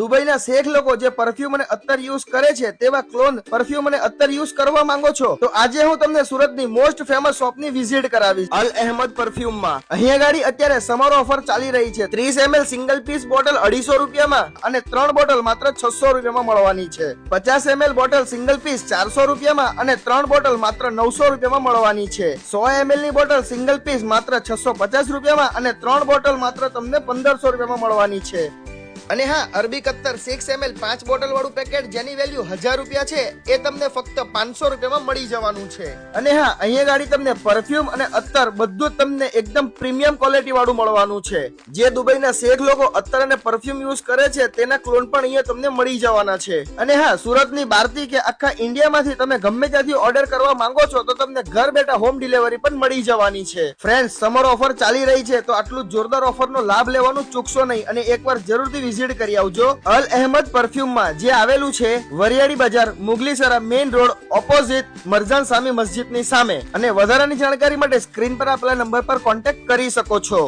દુબઈના શેખ લોકો જે પરફ્યુમ અને અત્તર યુઝ કરે છે તેવા ક્લોન પરફ્યુમ અને અત્તર યુઝ કરવા માંગો છો તો આજે હું તમને સુરતની મોસ્ટ ફેમસ શોપની વિઝિટ કરાવીશ, અલ અહેમદ પરફ્યુમમાં. અહીંયા ગાડી અત્યારે સમર ઓફર ચાલી રહી છે. 30 ml સિંગલ પીસ બોટલ 250 રૂપિયામાં અને 3 બોટલ માત્ર 600 રૂપિયામાં મળવાની છે. 50 ml બોટલ સિંગલ પીસ 400 રૂપિયામાં અને 3 બોટલ માત્ર 900 રૂપિયામાં મળવાની છે. 100 ml ની બોટલ સિંગલ પીસ માત્ર 650 રૂપિયામાં અને 3 બોટલ માત્ર તમને 1500 રૂપિયામાં મળવાની છે. અને હા, અરબી કત્તર 6 ml 5 બોટલ વાળું પેકેટ જેની વેલ્યુ 1000 રૂપિયા છે એ તમને ફક્ત 500 રૂપિયામાં મળી જવાનું છે. અને હા, અહીંયા ગાડી તમને પરફ્યુમ અને અત્તર બધું જ તમને એકદમ પ્રીમિયમ ક્વોલિટી વાળું મળવાનું છે. જે દુબઈના શેખ લોકો અત્તર અને પરફ્યુમ યુઝ કરે છે તેના ક્લોન પણ અહીંયા તમને મળી જવાના છે. અને હા, સુરતની બહારથી કે આખા ઇન્ડિયામાંથી તમે ગમે ત્યાંથી ઓર્ડર કરવા માંગો છો તો તમને ઘર બેઠા હોમ ડિલિવરી પણ મળી જવાની છે. ફ્રેન્ડ્સ, સમર ઓફર ચાલી રહી છે તો આટલું જોરદાર ઓફરનો લાભ લેવાનું ચૂકશો નહીં અને એકવાર જરૂરથી વિઝિટ કરી આવજો અલ અહેમદ પરફ્યુમમાં, જે આવેલું છે વરિયાળી બજાર, મુગલીસરા મેઇન રોડ ઓપોઝિટ મરજાન સામી મસ્જિદની સામે. અને વધારાની જાણકારી માટે સ્ક્રીન પર આપેલા નંબર પર કોન્ટેક્ટ કરી શકો છો.